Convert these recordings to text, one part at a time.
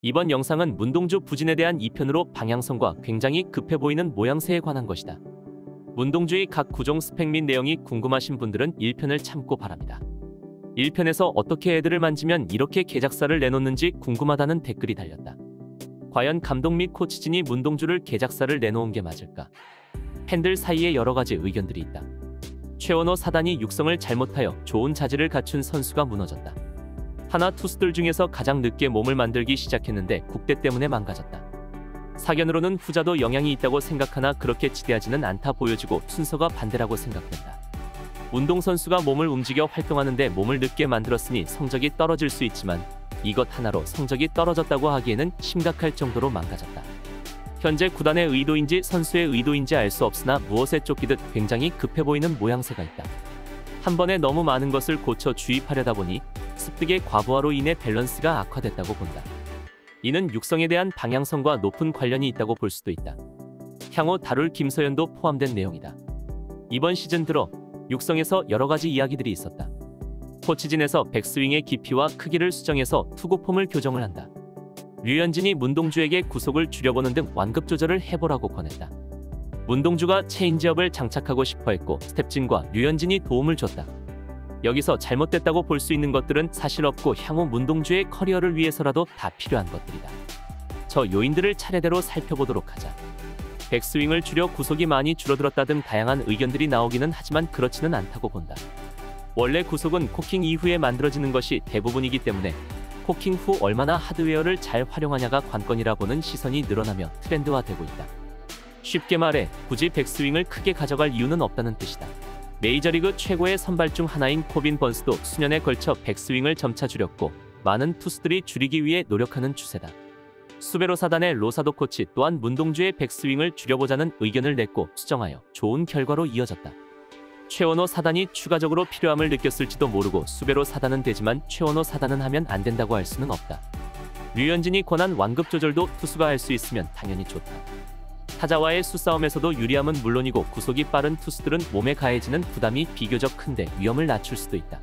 이번 영상은 문동주 부진에 대한 2편으로 방향성과 굉장히 급해 보이는 모양새에 관한 것이다. 문동주의 각 구종 스펙 및 내용이 궁금하신 분들은 1편을 참고 바랍니다. 1편에서 어떻게 애들을 만지면 이렇게 개작사를 내놓는지 궁금하다는 댓글이 달렸다. 과연 감독 및 코치진이 문동주를 개작사를 내놓은 게 맞을까? 팬들 사이에 여러 가지 의견들이 있다. 최원호 사단이 육성을 잘못하여 좋은 자질을 갖춘 선수가 무너졌다. 하나 투수들 중에서 가장 늦게 몸을 만들기 시작했는데 국대 때문에 망가졌다. 사견으로는 후자도 영향이 있다고 생각하나 그렇게 지대하지는 않다 보여지고 순서가 반대라고 생각된다. 운동선수가 몸을 움직여 활동하는데 몸을 늦게 만들었으니 성적이 떨어질 수 있지만 이것 하나로 성적이 떨어졌다고 하기에는 심각할 정도로 망가졌다. 현재 구단의 의도인지 선수의 의도인지 알 수 없으나 무엇에 쫓기듯 굉장히 급해 보이는 모양새가 있다. 한 번에 너무 많은 것을 고쳐 주입하려다 보니 습득의 과부하로 인해 밸런스가 악화됐다고 본다. 이는 육성에 대한 방향성과 높은 관련이 있다고 볼 수도 있다. 향후 다룰 김서현도 포함된 내용이다. 이번 시즌 들어 육성에서 여러 가지 이야기들이 있었다. 코치진에서 백스윙의 깊이와 크기를 수정해서 투구폼을 교정을 한다. 류현진이 문동주에게 구속을 줄여보는 등 완급 조절을 해보라고 권했다. 문동주가 체인지업을 장착하고 싶어 했고 스텝진과 류현진이 도움을 줬다. 여기서 잘못됐다고 볼 수 있는 것들은 사실 없고 향후 문동주의 커리어를 위해서라도 다 필요한 것들이다. 저 요인들을 차례대로 살펴보도록 하자. 백스윙을 줄여 구속이 많이 줄어들었다 등 다양한 의견들이 나오기는 하지만 그렇지는 않다고 본다. 원래 구속은 코킹 이후에 만들어지는 것이 대부분이기 때문에 코킹 후 얼마나 하드웨어를 잘 활용하냐가 관건이라 보는 시선이 늘어나며 트렌드화되고 있다. 쉽게 말해 굳이 백스윙을 크게 가져갈 이유는 없다는 뜻이다. 메이저리그 최고의 선발 중 하나인 코빈 번스도 수년에 걸쳐 백스윙을 점차 줄였고 많은 투수들이 줄이기 위해 노력하는 추세다. 수베로 사단의 로사도 코치 또한 문동주의 백스윙을 줄여보자는 의견을 냈고 수정하여 좋은 결과로 이어졌다. 최원호 사단이 추가적으로 필요함을 느꼈을지도 모르고 수베로 사단은 되지만 최원호 사단은 하면 안 된다고 할 수는 없다. 류현진이 권한 완급 조절도 투수가 할 수 있으면 당연히 좋다. 타자와의 수싸움에서도 유리함은 물론이고 구속이 빠른 투수들은 몸에 가해지는 부담이 비교적 큰데 위험을 낮출 수도 있다.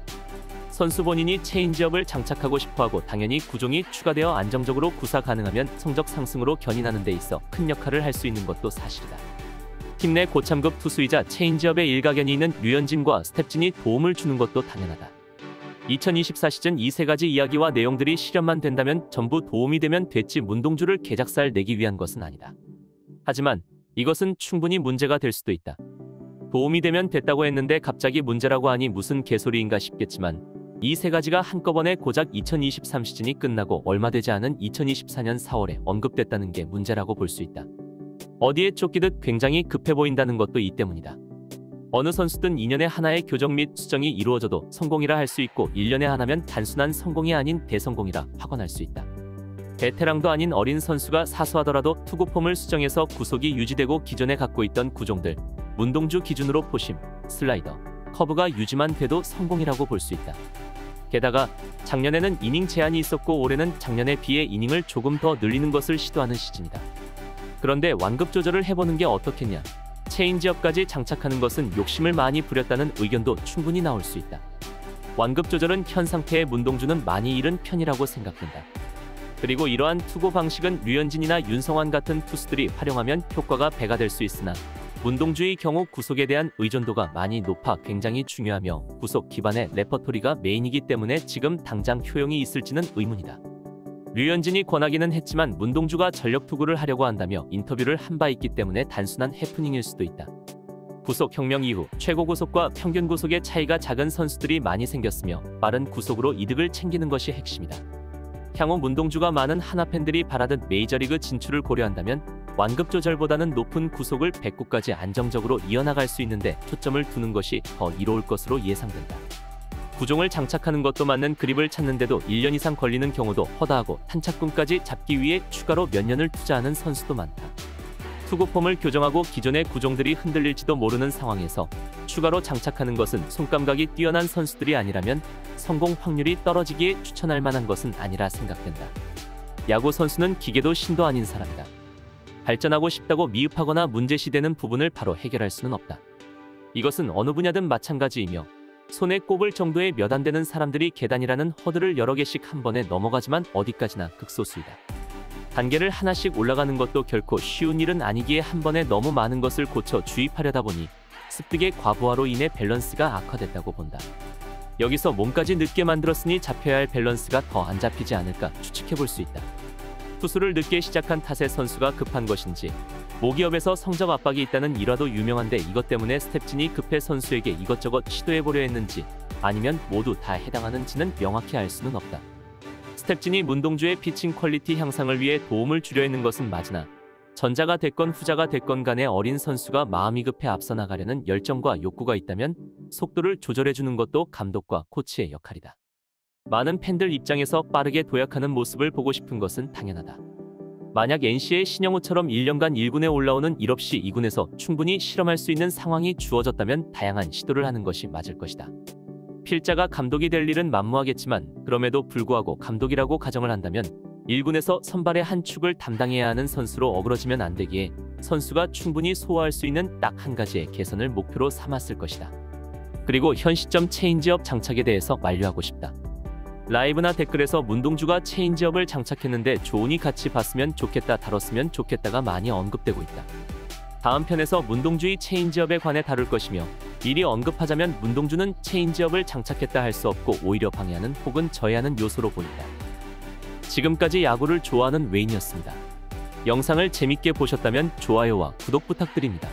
선수 본인이 체인지업을 장착하고 싶어하고 당연히 구종이 추가되어 안정적으로 구사 가능하면 성적 상승으로 견인하는 데 있어 큰 역할을 할 수 있는 것도 사실이다. 팀 내 고참급 투수이자 체인지업에 일가견이 있는 류현진과 스텝진이 도움을 주는 것도 당연하다. 2024 시즌 이 세 가지 이야기와 내용들이 실현만 된다면 전부 도움이 되면 됐지 문동주를 개작살 내기 위한 것은 아니다. 하지만 이것은 충분히 문제가 될 수도 있다. 도움이 되면 됐다고 했는데 갑자기 문제라고 하니 무슨 개소리인가 싶겠지만 이 세 가지가 한꺼번에 고작 2023 시즌이 끝나고 얼마 되지 않은 2024년 4월에 언급됐다는 게 문제라고 볼 수 있다. 어디에 쫓기듯 굉장히 급해 보인다는 것도 이 때문이다. 어느 선수든 2년에 하나의 교정 및 수정이 이루어져도 성공이라 할 수 있고 1년에 하나면 단순한 성공이 아닌 대성공이라 확언할 수 있다. 베테랑도 아닌 어린 선수가 사수하더라도 투구폼을 수정해서 구속이 유지되고 기존에 갖고 있던 구종들, 문동주 기준으로 포심, 슬라이더, 커브가 유지만 돼도 성공이라고 볼 수 있다. 게다가 작년에는 이닝 제한이 있었고 올해는 작년에 비해 이닝을 조금 더 늘리는 것을 시도하는 시즌이다. 그런데 완급 조절을 해보는 게 어떻겠냐? 체인지업까지 장착하는 것은 욕심을 많이 부렸다는 의견도 충분히 나올 수 있다. 완급 조절은 현 상태의 문동주는 많이 잃은 편이라고 생각된다. 그리고 이러한 투구 방식은 류현진이나 윤성환 같은 투수들이 활용하면 효과가 배가 될 수 있으나 문동주의 경우 구속에 대한 의존도가 많이 높아 굉장히 중요하며 구속 기반의 레퍼토리가 메인이기 때문에 지금 당장 효용이 있을지는 의문이다. 류현진이 권하기는 했지만 문동주가 전력 투구를 하려고 한다며 인터뷰를 한 바 있기 때문에 단순한 해프닝일 수도 있다. 구속 혁명 이후 최고 구속과 평균 구속의 차이가 작은 선수들이 많이 생겼으며 빠른 구속으로 이득을 챙기는 것이 핵심이다. 향후 문동주가 많은 하나 팬들이 바라듯 메이저리그 진출을 고려한다면 완급 조절보다는 높은 구속을 100구까지 안정적으로 이어나갈 수 있는데 초점을 두는 것이 더 이로울 것으로 예상된다. 구종을 장착하는 것도 맞는 그립을 찾는데도 1년 이상 걸리는 경우도 허다하고 탄착금까지 잡기 위해 추가로 몇 년을 투자하는 선수도 많다. 투구폼을 교정하고 기존의 구종들이 흔들릴지도 모르는 상황에서 추가로 장착하는 것은 손감각이 뛰어난 선수들이 아니라면 성공 확률이 떨어지기에 추천할 만한 것은 아니라 생각된다. 야구 선수는 기계도 신도 아닌 사람이다. 발전하고 싶다고 미흡하거나 문제시되는 부분을 바로 해결할 수는 없다. 이것은 어느 분야든 마찬가지이며 손에 꼽을 정도의 몇 안 되는 사람들이 계단이라는 허들을 여러 개씩 한 번에 넘어가지만 어디까지나 극소수이다. 단계를 하나씩 올라가는 것도 결코 쉬운 일은 아니기에 한 번에 너무 많은 것을 고쳐 주입하려다 보니 습득의 과부하로 인해 밸런스가 악화됐다고 본다. 여기서 몸까지 늦게 만들었으니 잡혀야 할 밸런스가 더 안 잡히지 않을까 추측해 볼 수 있다. 투수를 늦게 시작한 탓에 선수가 급한 것인지, 모기업에서 성적 압박이 있다는 일화도 유명한데 이것 때문에 스텝진이 급해 선수에게 이것저것 시도해보려 했는지 아니면 모두 다 해당하는지는 명확히 알 수는 없다. 스텝진이 문동주의 피칭 퀄리티 향상을 위해 도움을 주려 했는 것은 맞으나 전자가 됐건 후자가 됐건 간에 어린 선수가 마음이 급해 앞서 나가려는 열정과 욕구가 있다면 속도를 조절해주는 것도 감독과 코치의 역할이다. 많은 팬들 입장에서 빠르게 도약하는 모습을 보고 싶은 것은 당연하다. 만약 NC의 신영호처럼 1년간 1군에 올라오는 일 없이 2군에서 충분히 실험할 수 있는 상황이 주어졌다면 다양한 시도를 하는 것이 맞을 것이다. 필자가 감독이 될 일은 만무하겠지만 그럼에도 불구하고 감독이라고 가정을 한다면 1군에서 선발의 한 축을 담당해야 하는 선수로 어그러지면 안 되기에 선수가 충분히 소화할 수 있는 딱 한 가지의 개선을 목표로 삼았을 것이다. 그리고 현 시점 체인지업 장착에 대해서 만류하고 싶다. 라이브나 댓글에서 문동주가 체인지업을 장착했는데 좋으니 같이 봤으면 좋겠다, 다뤘으면 좋겠다가 많이 언급되고 있다. 다음 편에서 문동주의 체인지업에 관해 다룰 것이며 미리 언급하자면 문동주는 체인지업을 장착했다 할 수 없고 오히려 방해하는 혹은 저해하는 요소로 보인다. 지금까지 야구를 좋아하는 웨인이었습니다. 영상을 재밌게 보셨다면 좋아요와 구독 부탁드립니다.